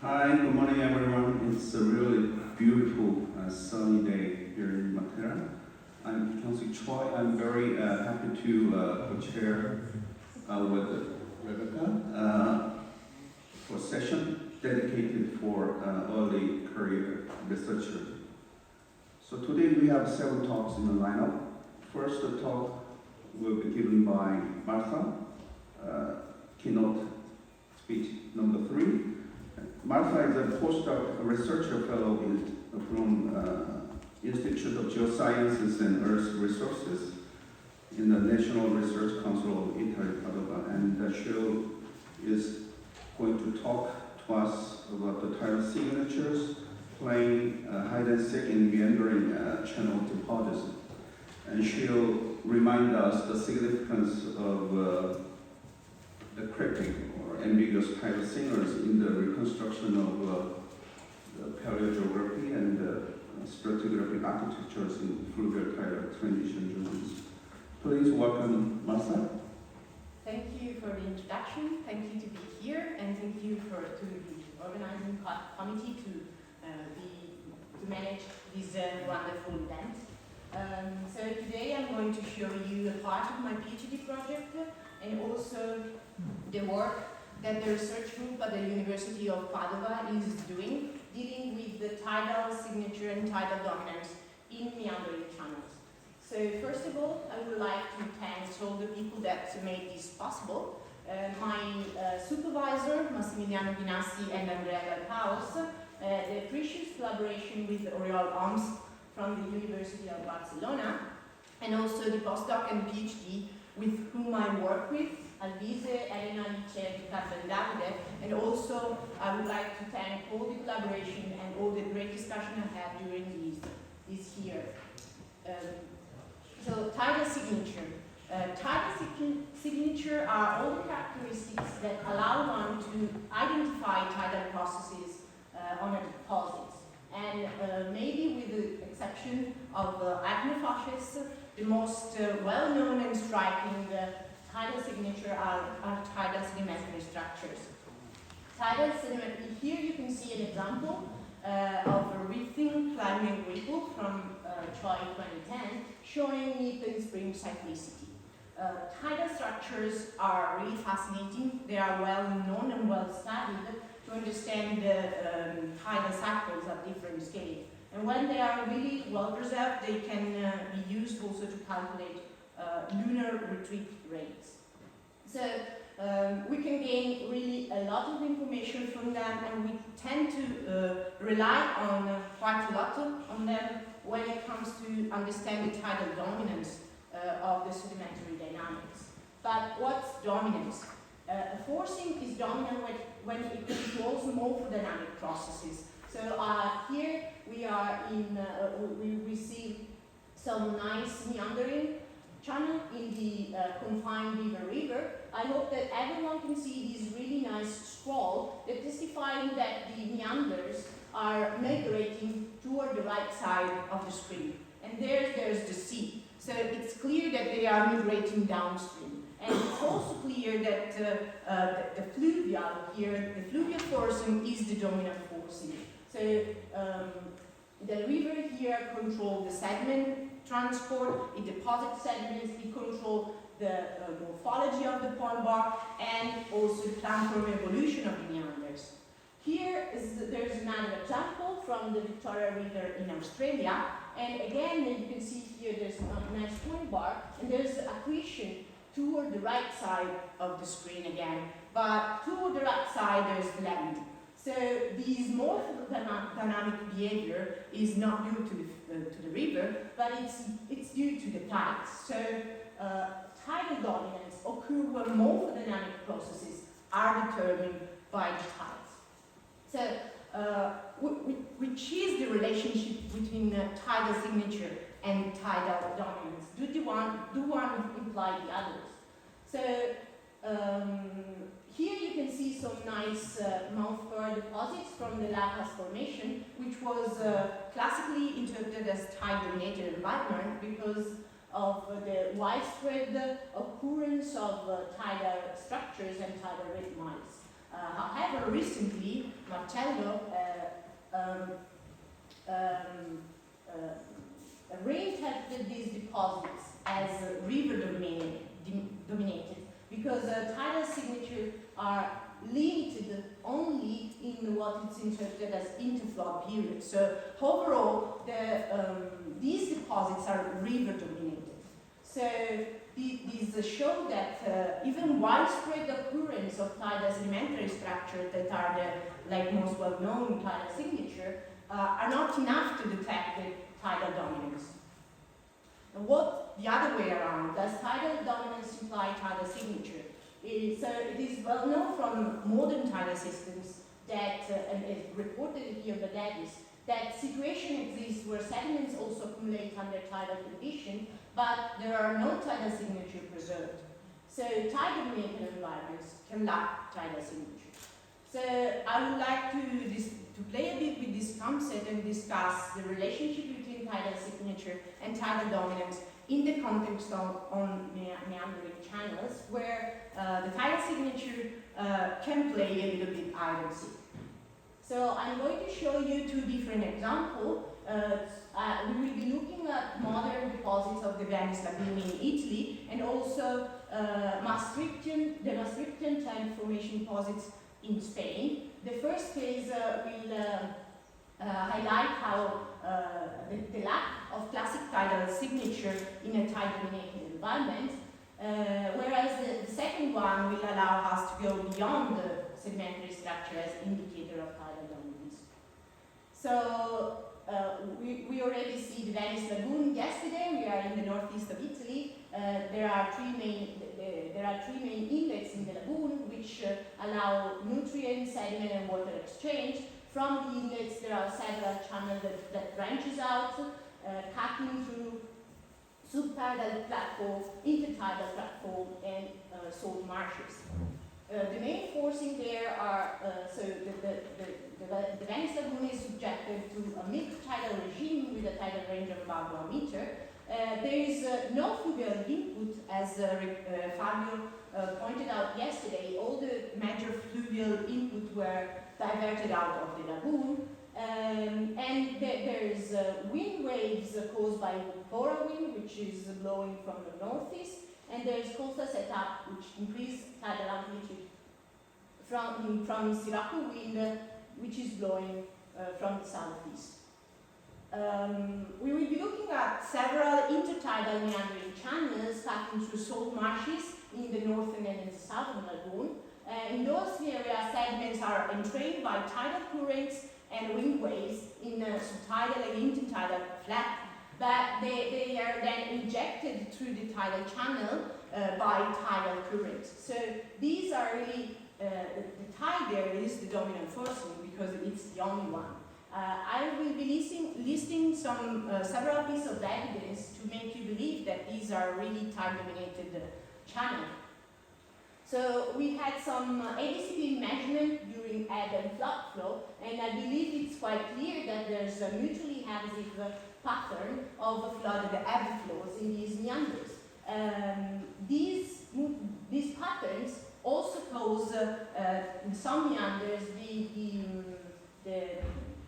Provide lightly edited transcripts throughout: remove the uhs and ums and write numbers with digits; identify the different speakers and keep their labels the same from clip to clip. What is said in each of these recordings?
Speaker 1: Hi, good morning everyone. It's a really beautiful sunny day here in Matera. I'm Council Choi. I'm very happy to co-chair with Rebecca for a session dedicated for early career researchers. So today we have several talks in the lineup. First, the talk will be given by Marta, Keynote speech number 3. Marta is a postdoc researcher fellow from Institute of Geosciences and Earth Resources in the National Research Council of Italy, Padova, and she is going to talk to us about the tidal signatures playing hide and seek in meandering channel topology, and she'll remind us the significance of the cryptic or ambiguous tidal signals in the reconstruction of the paleogeography and stratigraphic architectures in fluvial tidal transition zones. Please welcome Marta.
Speaker 2: Thank you for the introduction. Thank you to be here, and thank you to the organizing committee to manage this wonderful event. So today I'm going to show you a part of my PhD project and also the work that the research group at the University of Padova is doing, dealing with the tidal signature and tidal dominance in meandering channels. So first of all, I would like to thank all the people that made this possible. My supervisor, Massimiliano Binassi and Andrea Paus, the precious collaboration with Oriol Oms from the University of Barcelona, and also the postdoc and PhD with whom I work with, Alvise, Elena, Alice, Riccardo, and Davide, and also I would like to thank all the collaboration and all the great discussion I had during this year. So tidal signature. Tidal signature are all the characteristics that allow one to identify tidal processes on a deposit. And maybe with the exception of achnophages, the most well-known and striking tidal signature are tidal sedimentary structures. Tidal sedimentary, here you can see an example of a reefing climbing ripple from Choi 2010 showing Newton spring cyclicity. Tidal structures are really fascinating. They are well known and well studied to understand the tidal cycles at different scales. And when they are really well preserved, they can be used also to calculate lunar retreat rates. So we can gain really a lot of information from them, and we tend to rely on quite a lot on them when it comes to understand the tidal dominance of the sedimentary dynamics. But what's dominance? Forcing is dominant when it controls morphodynamic processes. So here we are we see some nice meandering channel in the confined river. I hope that everyone can see this really nice scroll that testifying that the meanders are migrating toward the right side of the screen. And there's the sea. So it's clear that they are migrating downstream. And it's also clear that the fluvial here, the fluvial forcing is the dominant forcing. So the river here controls the sediment transport, it deposits sediments, it controls the morphology of the pond bar, and also the plankton evolution of the meanders. There's another example from the Victoria River in Australia, and again you can see here there's a nice point bar, and there's accretion toward the right side of the screen again, but toward the right side there's land. So this morphodynamic behavior is not due to the river, but it's due to the tides. So tidal dominance occur when morphodynamic processes are determined by the tides. So which is the relationship between tidal signature and tidal dominance? Do one imply the others? So here you can see some nice mouth-fur deposits from the La Paz Formation, which was classically interpreted as tide-dominated environment because of the widespread occurrence of tidal structures and tidal rate miles. However, recently, Marcello reinterpreted these deposits as river dominated because tidal signatures are limited only in what is interpreted as interflood period. So overall, these deposits are river dominated. So these show that even widespread occurrence of tidal sedimentary structures that are the most well-known tidal signature are not enough to detect the tidal dominance. And what the other way around, does tidal dominance imply tidal signature? So it is well known from modern tidal systems that, and it's reported here by Davis, that situation exists where sediments also accumulate under tidal condition, but there are no tidal signature preserved. So tidal-dominated environments can lack tidal signature. So I would like to play a bit with this concept and discuss the relationship between tidal signature and tidal dominance in the context of meandering channels, where the tidal signature can play a little bit hide and seek. So I'm going to show you two different examples. We will be looking at modern deposits of the Venice Lagoon in Italy, and also the Maastrichtian time formation deposits in Spain. The first case will highlight how the lack of classic tidal signature in a tidal-dominated environment, whereas the second one will allow us to go beyond the sedimentary structure as indicator of tidal dominance. So we already see the Venice Lagoon yesterday. We are in the northeast of Italy. There are three main inlets in the lagoon which allow nutrient, sediment, and water exchange. From the inlets, there are several channels that branches out, cutting through subtidal platform, intertidal platform, and salt marshes. The main forcing there are, so the Venice Lagoon is subjected to a mixed tidal regime with a tidal range of about 1 meter. There is no fluvial input, as Fabio pointed out yesterday. All the major fluvial input were diverted out of the lagoon. And there is wind waves caused by Bora wind, which is blowing from the northeast, and there is coastal setup, which increases tidal amplitude from Sirocco wind, which is blowing from the southeast. We will be looking at several intertidal meandering channels cutting through salt marshes in the northern and in the southern lagoon. In those areas, sediments are entrained by tidal currents and wind waves in subtidal and intertidal flat, but they are then injected through the tidal channel by tidal currents. So these are really, the tide there is the dominant forcing because it's the only one. I will be listing several pieces of evidence to make you believe that these are really tide-dominated channels. So we had some ADCP measurement during ebb and flood flow, and I believe it's quite clear that there's a mutually additive pattern of flooded ebb flows in these meanders. These patterns also cause in some meanders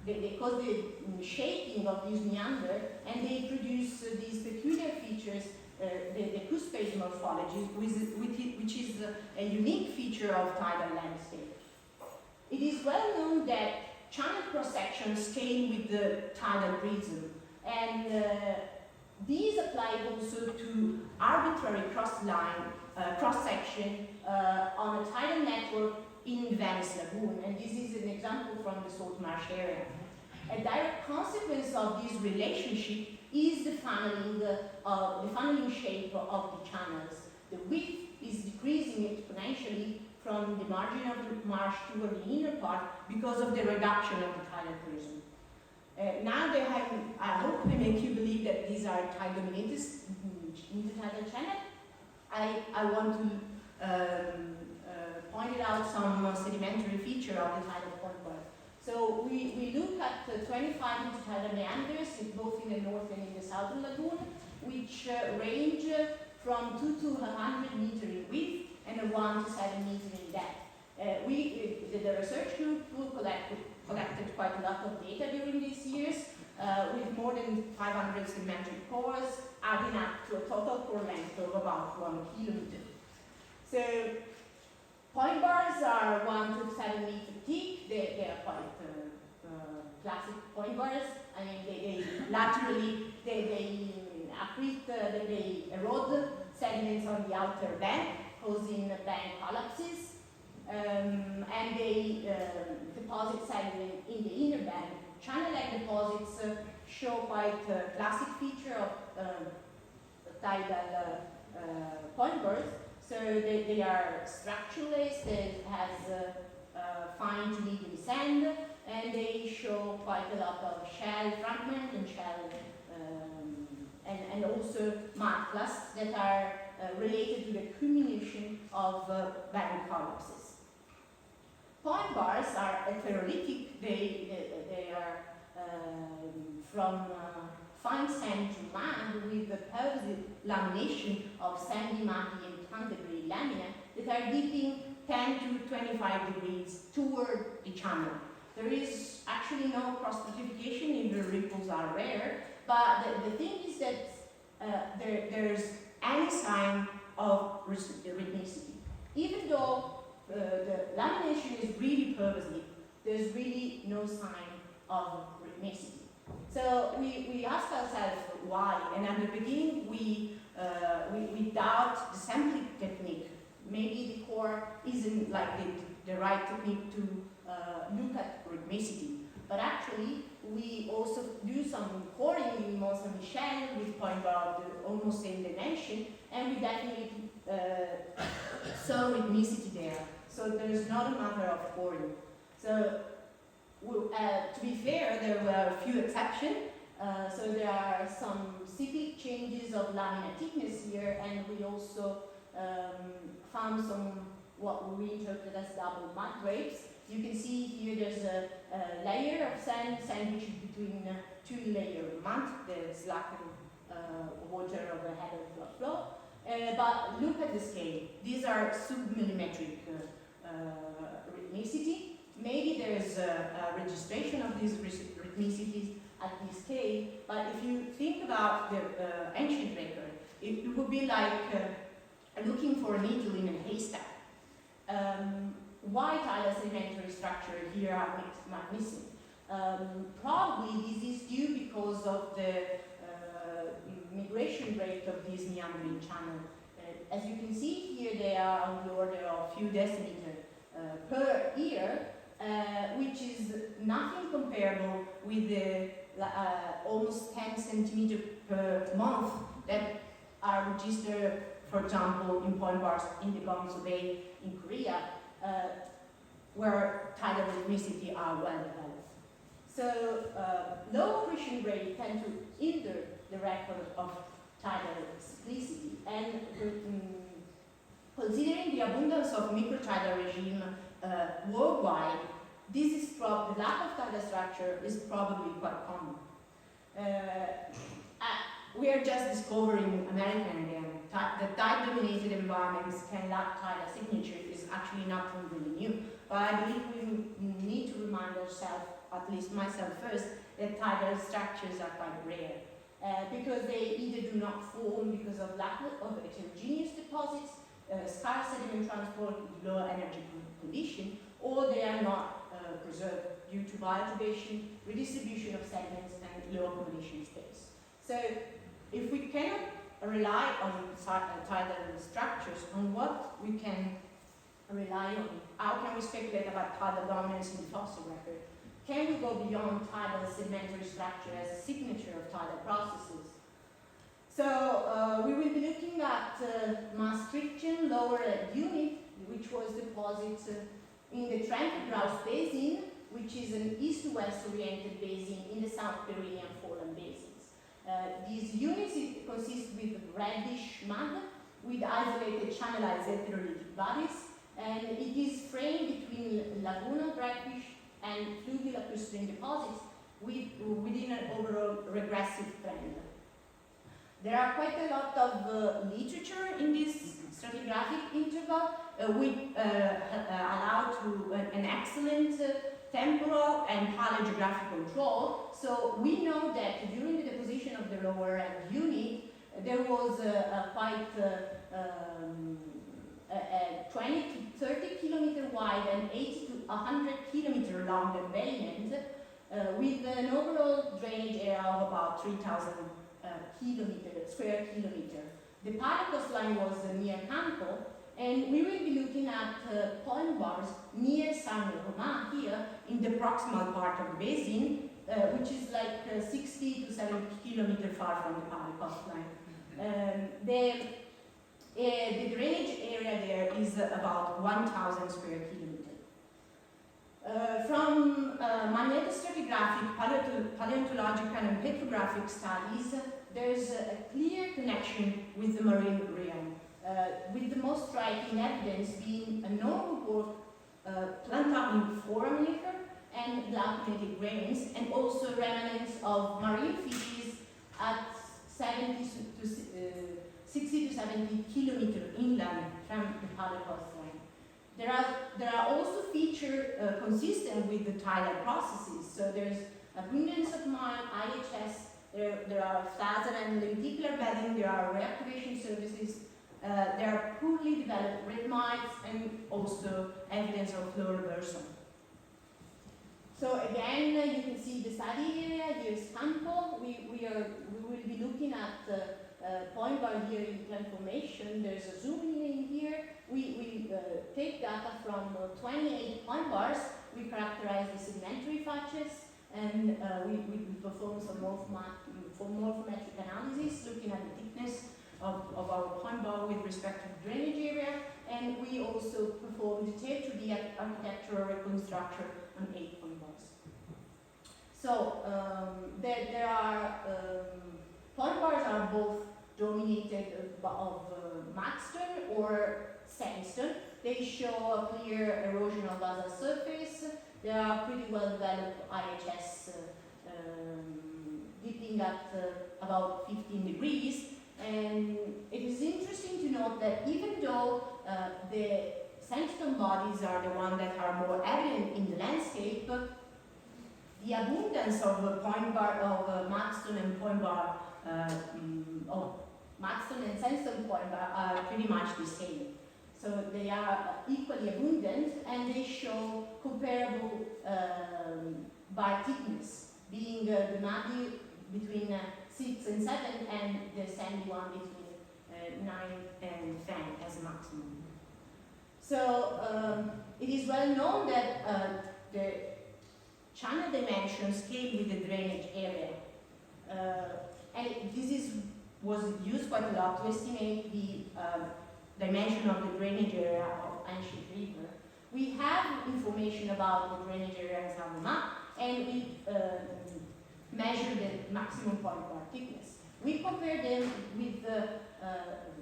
Speaker 2: they cause the shaping of these meanders, and they produce these peculiar features, the cuspage morphology, which is a unique feature of tidal landscape. It is well known that channel cross-sections scale with the tidal prism, and these apply also to arbitrary cross-section on a tidal network in the Venice Lagoon, and this is an example from the salt marsh area. A direct consequence of this relationship is the funneling shape of the channels. The width is decreasing exponentially from the margin of the marsh toward the inner part because of the reduction of the tidal prism. Now I hope they make you believe that these are tide-dominated intertidal channels. I want to point out some sedimentary feature of the tidal point bar. So we look at 25 intertidal meanders, both in the north and in the southern lagoon, which range from 2 to 100 meters in width and 1 to 7 meters in depth. the research group collected quite a lot of data during these years, with more than 500 sedimentary cores, adding up to a total core length of about 1 kilometer. So point bars are 1 to 7 meter thick. They are quite classic point bars. I mean, they laterally, they accrete, they erode sediments on the outer bank, causing bank collapses, and they deposit sediment in the inner bank. Channel-like deposits show quite a classic feature of tidal point bars. So they are structureless, they has fine to medium sand, and they show quite a lot of shell fragment and shell, and also mudclasts that are related to the accumulation of bank collapses. Point bars are heterolytic. They are from fine sand to mud with a pervasive lamination of sandy, muddy, and tongue-degree lamina that are dipping 10 to 25 degrees toward the channel. There is actually no cross-stratification, even ripples are rare, but the thing is that there's any sign of rhythmicity. Even though the lamination is really pervasive, there's really no sign of rhythmicity. So we ask ourselves why, and at the beginning we doubt the sampling technique. Maybe the core isn't like the right technique to look at rhythmicity. But actually, we also do some coring in Mont Saint-Michel with point bar of almost same dimension, and we definitely saw rhythmicity there. So there's not a matter of coring. So to be fair, there were a few exceptions. So there are some cyclic changes of laminar thickness here, and we also found some what we interpret as double mud drapes. You can see here there's a layer of sand sandwiched between two layers of mud, the slackened water of the head of the flow. But look at the scale. These are submillimetric rhythmicity. Maybe there's a registration of these rhythmicities at this scale, but if you think about the ancient record, it would be like looking for a needle in a haystack. Why tidal sedimentary structure here are missing? Probably this is due because of the migration rate of these meandering channels. As you can see here, they are on the order of few decimeters per year, which is nothing comparable with the almost 10 centimeters per month that are registered, for example, in point bars in the Gongsu Bay in Korea, where tidal rhythmicity are well developed. So low accretion rate tend to hinder the record of tidal cyclicity, and considering the abundance of microtidal regime worldwide, this is the lack of tidal structure is probably quite common. We are just discovering American again. The tide-dominated environments can lack tidal signature is actually nothing really new. But I believe we need to remind ourselves, at least myself first, that tidal structures are quite rare. Because they either do not form because of lack of heterogeneous deposits, scarce sediment transport with low energy condition, or they are not preserved due to bioturbation, redistribution of sediments, and low accumulation space. So if we cannot rely on tidal structures, on what we can rely on? How can we speculate about tidal dominance in the fossil record? Can we go beyond tidal sedimentary structure as a signature of tidal processes? So we will be looking at Maastrichtian lower unit, which was deposited in the Trent Grouse Basin, which is an east to west oriented basin in the South Pyrenean Foreland basins. These units consist with reddish mud with isolated channelized heterolytic bodies, and it is framed between lagoonal dragfish and fluvial acquistine deposits within an overall regressive trend. There are quite a lot of literature in this stratigraphic interval, which allow to an excellent temporal and paleogeographic control. So we know that during the deposition of the lower end unit, there was a quite 20 to 30 kilometer wide and 80 to 100 kilometer long embayment, with an overall drainage area of about 3,000 square kilometer. The pilot coastline was near Campo, and we will be looking at point bars near San Román here in the proximal part of the basin, which is like 60 to 70 kilometers far from the pilot coastline. The drainage area there is about 1,000 square kilometers. From magnetostratigraphic, paleontological and petrographic studies, there's a clear connection with the marine realm, with the most striking evidence being a normal plantarum foraminator and glaucomatic grains, and also remnants of marine fishes at 60 to 70 kilometers inland from the Padova coastline. There are also features consistent with the tidal processes. So there's abundance of mine, IHS, there are phthasal and lenticular bedding, there are reactivation services, there are poorly developed red mites, and also evidence of fluoroburson. So again, you can see the study area, here's Campo. We will be looking at point bar here in transformation. There's a zoom in here. We take data from 28 point bars. We characterize the sedimentary patches, and we perform some morphometric analysis, looking at the thickness of our point bar with respect to the drainage area, and we also perform detailed 3D architectural reconstruction on 8 point bars. So there are point bars are both dominated of mudstone or sandstone. They show a clear erosion of basal surface. They are pretty well developed IHS, dipping at about 15 degrees. And it is interesting to note that even though the sandstone bodies are the ones that are more evident in the landscape, the abundance of point bar of mudstone and point bar of mudstone and sandstone point bar are pretty much the same. So they are equally abundant, and they show comparable bar thickness, being the muddy between 6 and 7, and the sandy one between 9 and 10 as a maximum. So it is well known that the channel dimensions scale with the drainage area, and this was used quite a lot to estimate the dimension of the drainage area of ancient river. We have information about the drainage area in San Román, and we measure the maximum point bar thickness. We compare them with the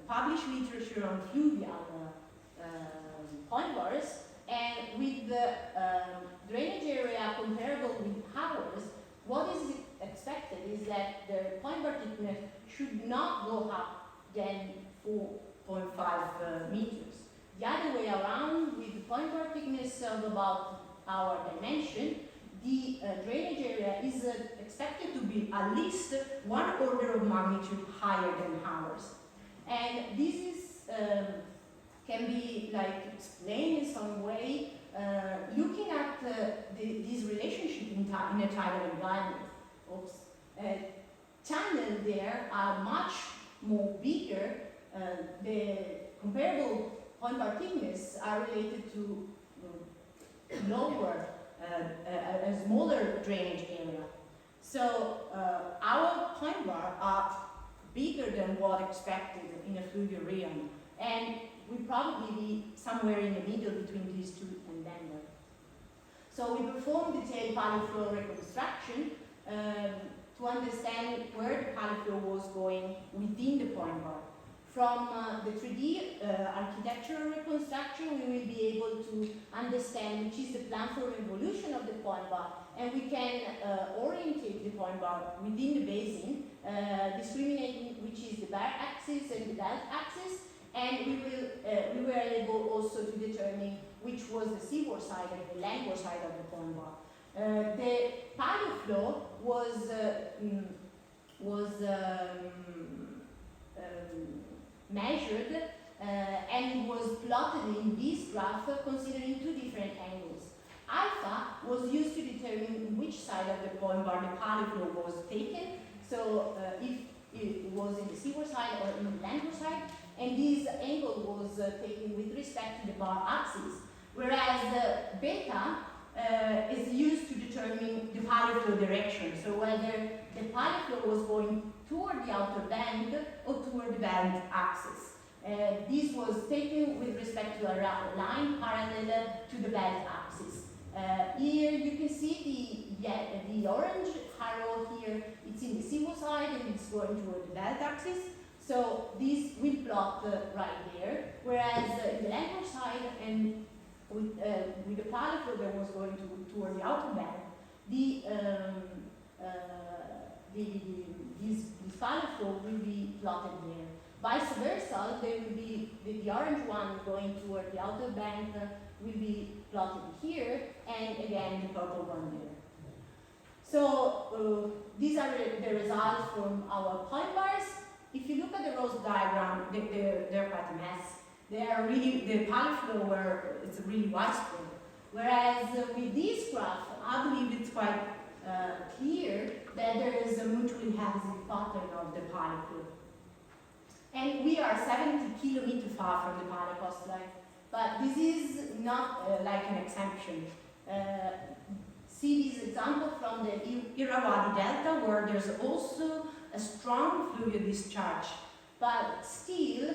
Speaker 2: published literature on fluvial point bars, and with the drainage area comparable with ours. What is expected is that the point bar thickness should not go up than 4.5 meters. The other way around, with the point bar thickness of about our dimension, the drainage area is expected to be at least 1 order of magnitude higher than ours. And this is, can be explained in some way looking at this relationship in a tidal environment. Channels there are much more bigger. The comparable point bar thickness are related to lower, a smaller drainage area. So our point bar are bigger than what expected in a fluvial realm, and we probably be somewhere in the middle between these two and Denver. So we performed detailed paleo reconstruction to understand where the paleo was going within the point bar. From the 3D architectural reconstruction, we will be able to understand which is the plan for evolution of the point bar, and we can orientate the point bar within the basin, discriminating which is the bar axis and the belt axis, and we were able also to determine which was the seaward side and the landward side of the point bar. The tidal flow was measured and was plotted in this graph considering two different angles. Alpha was used to determine which side of the point bar the tidal flow was taken, so if it was in the seaward side or in the landward side, and this angle was taken with respect to the bar axis, whereas beta is used to determine the tidal flow direction, so whether the tidal flow was going toward the outer band or toward the band axis. This was taken with respect to a line parallel to the band axis. Here you can see the orange arrow here, it's in the seaward side and it's going toward the band axis. So this will plot right there, whereas in the landward side and with the tidal flow that was going toward the outer band, this tidal flow will be plotted there. Vice versa, there will be the orange one going toward the outer band will be plotted here, and again the purple one there. So these are the results from our point bars. If you look at the Rose diagram, they're quite a mess. They are really, the tidal flow it's really widespread. Whereas with this graph, I believe it's quite clear that there is a mutually adhesive pattern of the tidal flow. And we are 70 kilometers far from the tidal coastline, but this is not like an exception. See this example from the Irrawaddy Delta, where there's also a strong fluid discharge. But still,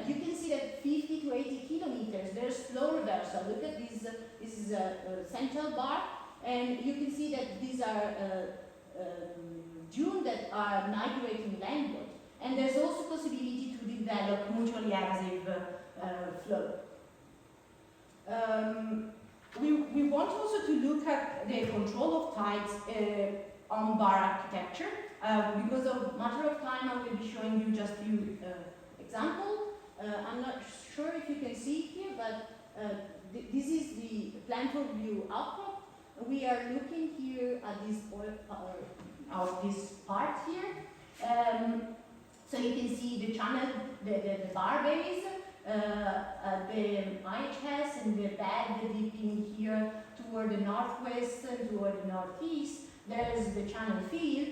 Speaker 2: you can see that 50 to 80 kilometers, there's flow reversal. Look at this, this is a central bar, and you can see that these are dunes that are migrating landward. And there's also possibility to develop mutually adhesive flow. We want also to look at the control of tides on bar architecture. Because of matter of time, I will be showing you just a few examples. I'm not sure if you can see here, but this is the planetary view outcrop. We are looking here at this this part here. So you can see the channel, the bar base, the IHS and the bed dipping here toward the northwest and toward the northeast. There is the channel field.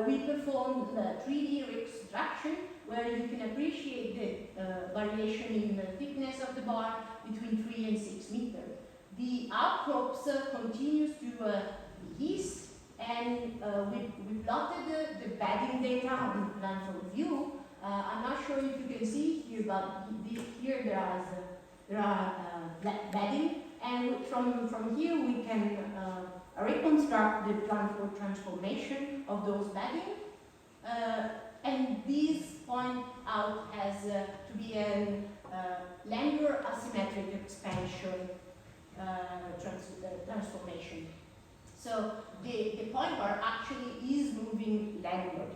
Speaker 2: We performed the 3D reconstruction where you can appreciate the variation in the thickness of the bar between 3 and 6 meters. The outcrops continues to east, and we plotted the bedding data on the planetary view. I'm not sure if you can see here, but here there are bedding, and from here we can reconstruct the planetary transformation of those bedding. And this point out as to be a landward asymmetric expansion transformation. So the point bar actually is moving landward.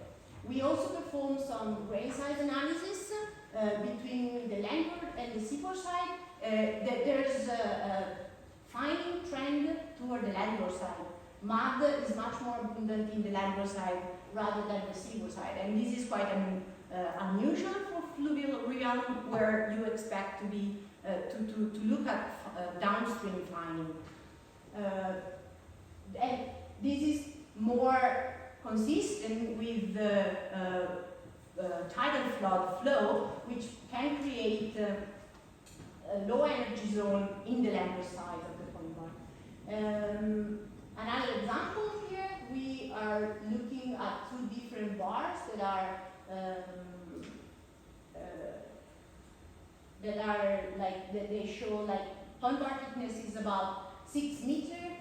Speaker 2: We also performed some grain size analysis between the landward and the seaward side. There's a fining trend toward the landward side. Mud is much more abundant in the landward side rather than the seaward side, and this is quite unusual for fluvial realm, where you expect to be to look at downstream fining. And this is more consistent with the tidal flood flow, which can create a low energy zone in the landward side of the point bar. Another example here, we are looking at two different bars they show like point bar thickness is about 6 meters.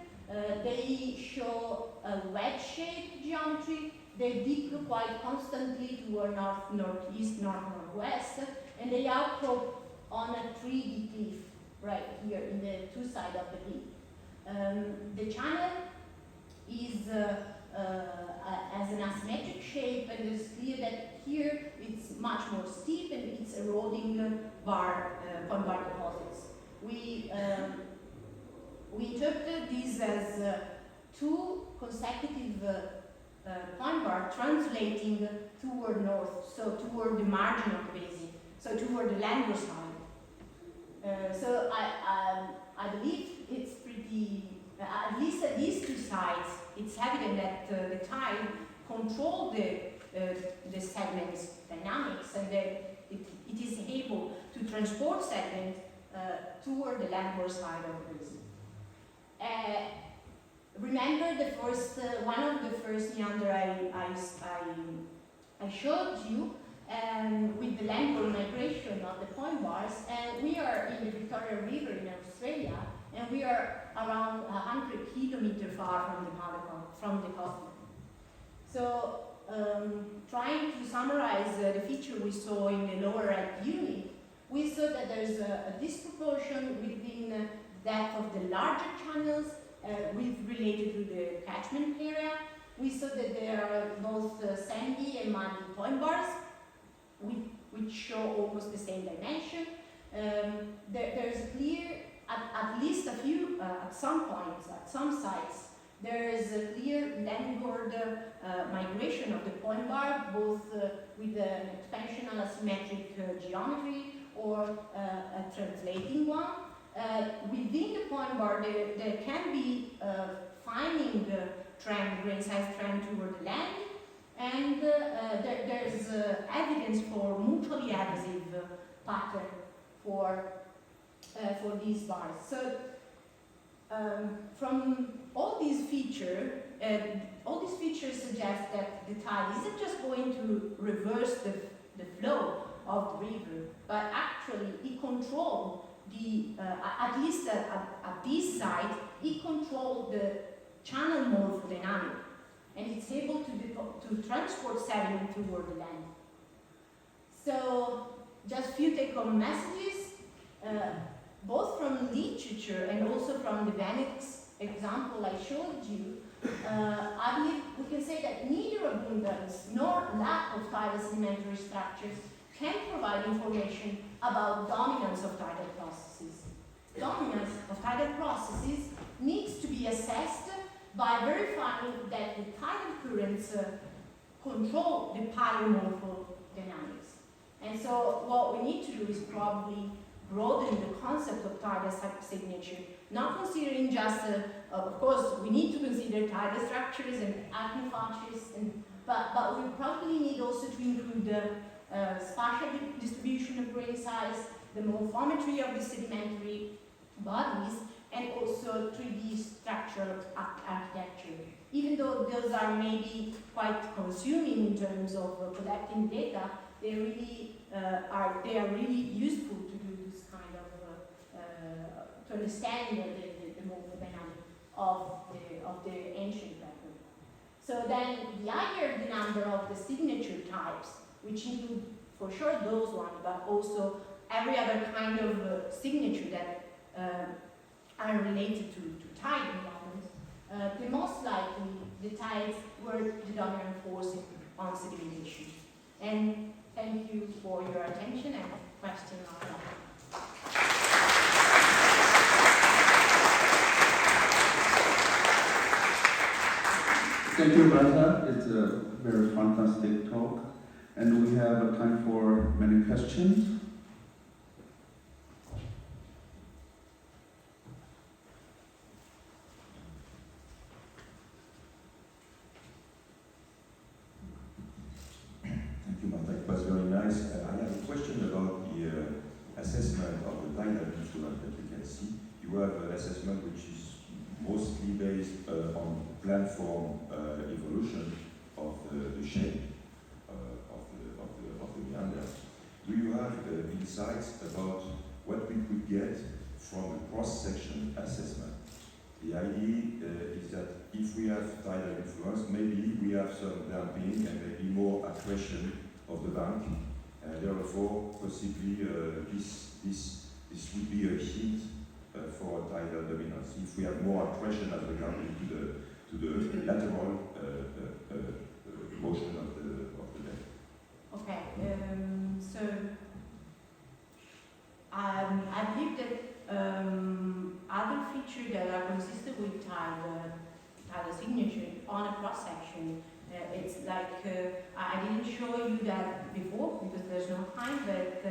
Speaker 2: They show a wedge-shaped geometry. They dip quite constantly toward north, northeast, north, northwest, and they outcrop on a 3D cliff right here in the two sides of the cliff. The channel is has an asymmetric shape, and it's clear that here it's much more steep and it's eroding point bar deposits. We interpreted these as two consecutive point bar translating toward north, so toward the margin of the basin, so toward the landward side. So I believe it's pretty, at least at these two sides, it's evident that the tide controlled the sediments dynamics, and that it is able to transport sediment toward the landward side of the basin. Remember the first, one of the first meander I showed you with the landward migration of the point bars, and we are in the Victoria River in Australia, and we are around 100 kilometers far from the coast. So, trying to summarize the feature we saw in the lower right unit, we saw that there's a disproportion within the depth of the larger channels related to the catchment area. We saw that there are both sandy and muddy point bars, which show almost the same dimension. There's clear, at least a few, at some points, at some sites, there is a clear landward migration of the point bar, both with an expansional asymmetric geometry or a translating one. Within the point bar, there can be finding trend, grain size trend toward the land, and there's evidence for mutually adhesive pattern for these bars. So from all these features suggest that the tide isn't just going to reverse the flow of the river, but actually it controls the, at least at this site, it controls the channel morphodynamic, and it's able to transport sediment toward the land. So, just few take-home messages, both from literature and also from the Venix example I showed you. I believe we can say that neither abundance nor lack of tidal sedimentary structures can provide information about dominance of tidal processes. Dominance of tidal processes needs to be assessed by verifying that the tidal currents control the paleomorphodynamics. And so what we need to do is probably broaden the concept of tidal signature, not considering just, of course, we need to consider tidal structures and acnophages, but we probably need also to include the spatial distribution of grain size, the morphometry of the sedimentary bodies, and also 3D structural architecture. Even though those are maybe quite consuming in terms of collecting data, they really are really useful to do this kind of to understand the morphodynamic of the ancient record. So then the higher the number of the signature types, which include for sure those ones, but also every other kind of signature that are related to tide environments, the most likely the tides were the dominant force on sedimentation. And thank you for your attention and questions.
Speaker 1: Thank you, Marta. It's a very fantastic talk. And we have time for many questions.
Speaker 3: Thank you, Marta. It was very nice. I have a question about the assessment of the tidal influence that you can see. You have an assessment which is mostly based on platform evolution of the shape of the meander. Do you have insights about what we could get from a cross-section assessment? The idea is that if we have tidal influence, maybe we have some damping and maybe more accretion of the bank, and therefore possibly this would be a hint for tidal dominance. If we have more accretion as regard to the lateral motion of the bed.
Speaker 2: Okay, so on a cross section. It's like, I didn't show you that before because there's no time, but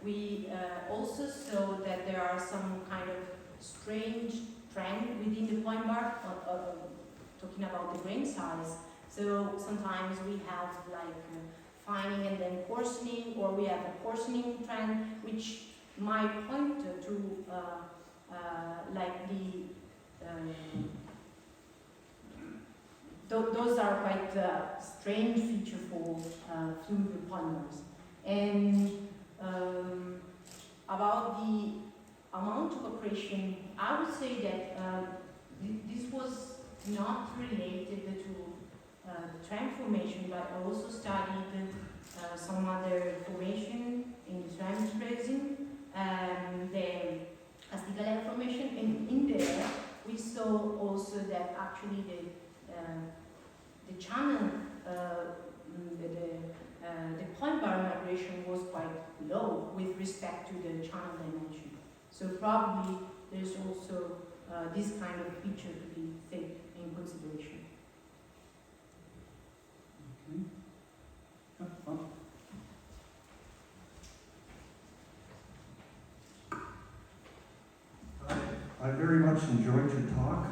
Speaker 2: we also saw that there are some kind of strange trend within the point bar, talking about the grain size. So sometimes we have like fining and then coarsening, or we have a coarsening trend, which might point to like the those are quite strange feature for fluvial polymers. And about the amount of accretion, I would say that this was not related to trend formation, but I also studied some other formation in the ceramic resin, the Tidal formation, and in there we saw also that actually the channel, the point bar migration was quite low with respect to the channel dimension. So probably there's also this kind of feature to be taken in consideration.
Speaker 1: Okay.
Speaker 4: I very much enjoyed your talk.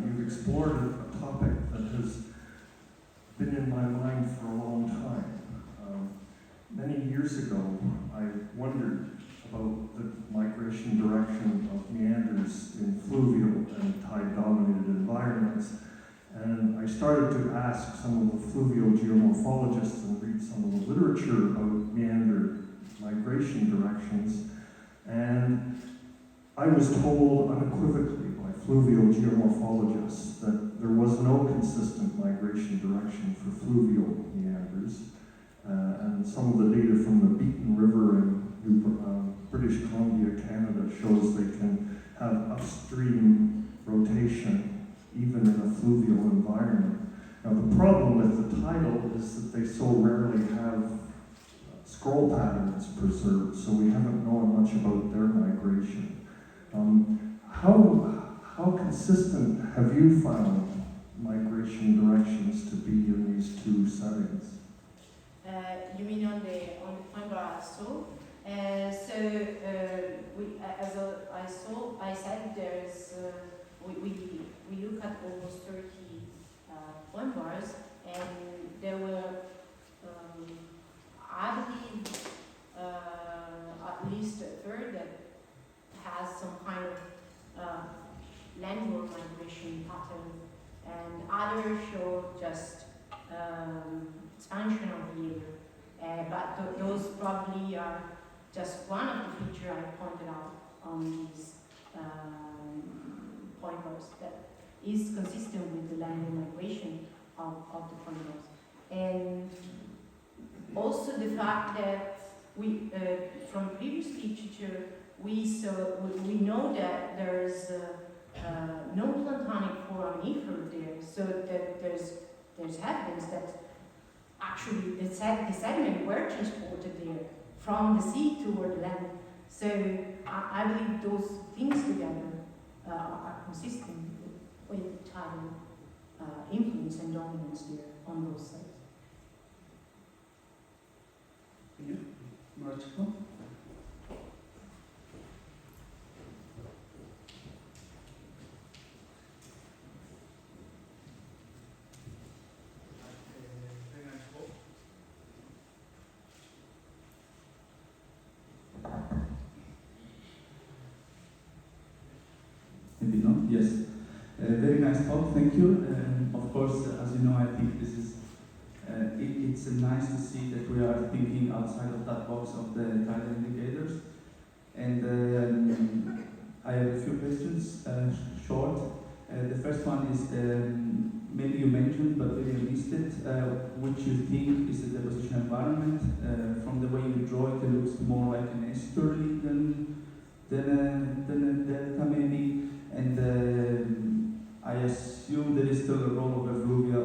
Speaker 4: You've explored a topic that has been in my mind for a long time. Many years ago, I wondered about the migration direction of meanders in fluvial and tide-dominated environments. And I started to ask some of the fluvial geomorphologists and read some of the literature about meander migration directions. And I was told unequivocally by fluvial geomorphologists that there was no consistent migration direction for fluvial meanders. And some of the data from the Beaton River in British Columbia, Canada, shows they can have upstream rotation even in a fluvial environment. Now the problem with the tidal is that they so rarely have scroll patterns preserved, so we haven't known much about their migration. How consistent have you found migration directions to be in these two settings?
Speaker 2: You mean on the point bar also? I said there's we look at almost 30 point bars, and there were I believe at least a third that has some kind of landward migration pattern, and others show just expansion of behavior. But those probably are just one of the features I pointed out on these point bars that is consistent with the landward migration of the point bars. And also the fact that we, from previous literature, we know that there's no plantonic foraminifer there, so that there's evidence that actually the sediment were transported there from the sea toward land. So I believe those things together are consistent with tidal influence and dominance there on those sites.
Speaker 1: Yeah, Marta.
Speaker 5: Maybe not, yes. Very nice talk, thank you. Of course, as you know, I think this is, it's nice to see that we are thinking outside of that box of the tidal indicators. And I have a few questions, short. The first one is, maybe you mentioned, but maybe I missed it, which you think is the deposition environment. From the way you draw it, it looks more like an estuary than a delta maybe. And I assume there is still a role of the fluvial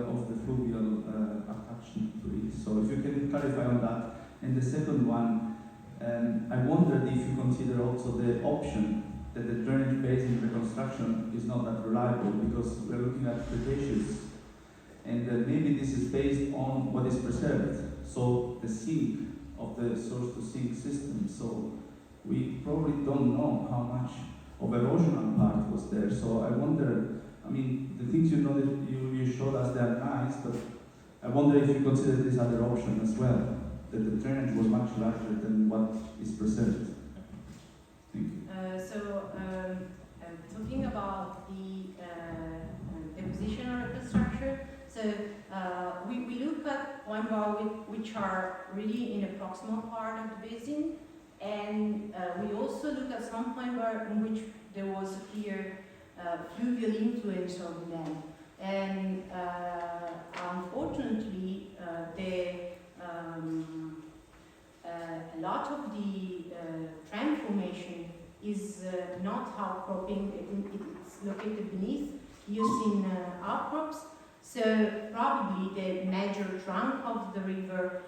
Speaker 5: attachment to it. So if you can clarify on that. And the second one, I wondered if you consider also the option that the drainage basin reconstruction is not that reliable, because we're looking at Cretaceous, and maybe this is based on what is preserved, so the sink of the source to sink system. So we probably don't know how much of erosional part was there. So I wonder, I mean, the things you showed us, they are nice, but I wonder if you consider this other option as well, that the drainage was much larger than what is preserved. Thank you.
Speaker 2: Talking about the depositional infrastructure, so we look at point bars which are really in the proximal part of the basin, and we also look at some point bars in which there was a clear fluvial influence of them. And unfortunately, a lot of the trend formation is not outcropping, it's located beneath Eocene outcrops. So probably the major trunk of the river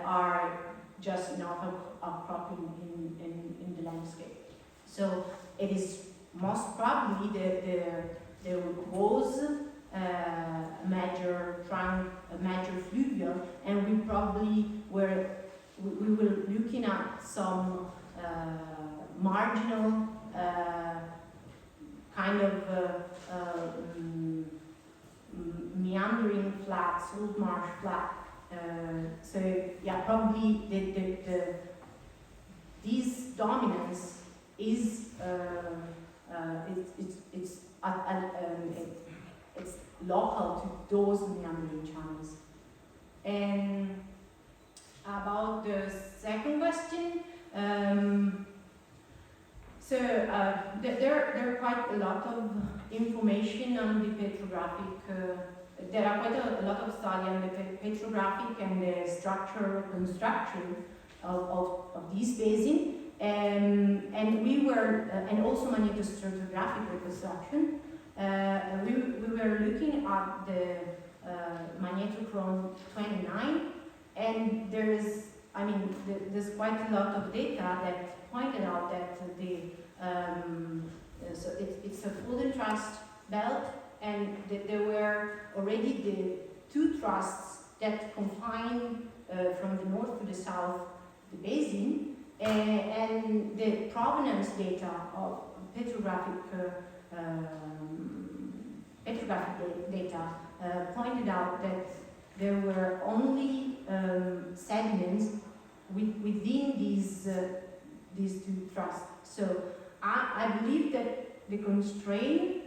Speaker 2: are just not outcropping in the landscape. So it is most probably there was a major trunk, a major fluvial, and we probably were looking at some marginal kind of meandering flat, salt marsh flat. So yeah, probably this dominance is it's local to those meandering channels. And about the second question, there are quite a lot of information on the petrographic. There are quite a lot of study on the petrographic and the structural construction of this basin, and we were and also magnetostratigraphic reconstruction. We were looking at the magnetochrome 29, and there's quite a lot of data that pointed out that so it's a full thrust belt, and that there were already the two thrusts that confine from the north to the south the basin, and the provenance data of petrographic data pointed out that there were only sediments within these two thrusts. So I believe that the constraint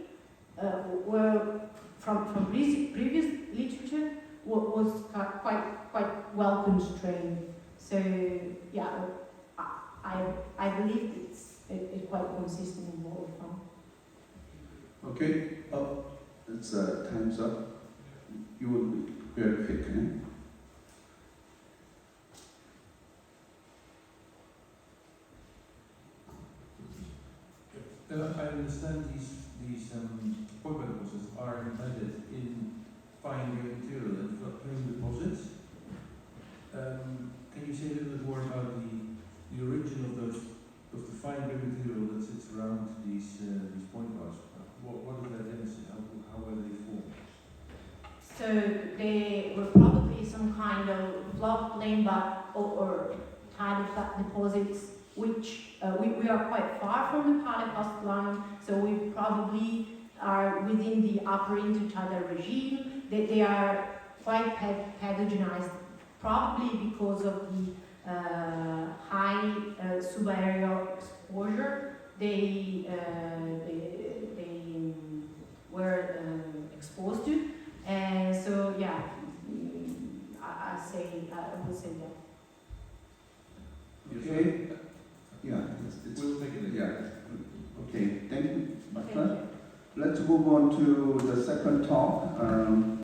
Speaker 2: were from previous literature was quite well constrained. So yeah, I believe it's quite consistent in both.
Speaker 1: Okay, it's time's up. You will be very quick, eh?
Speaker 6: I understand these point deposits are embedded in fine-grained material and floodplain deposits. Can you say a little bit more about the origin of the fine-grained material that sits around these point bars? What is that density? How were they formed?
Speaker 2: So they were probably some kind of floodplain or tidal flat deposits, which we are quite far from the Padova line, so we probably are within the upper intertidal regime. They are quite pathogenized, probably because of the high subaerial exposure they were exposed to. And so yeah, I would say that.
Speaker 1: Okay. Yeah,
Speaker 6: We'll take it.
Speaker 1: yeah. Okay, thank you, Marta.
Speaker 2: Thank you.
Speaker 1: Let's move on to the second talk.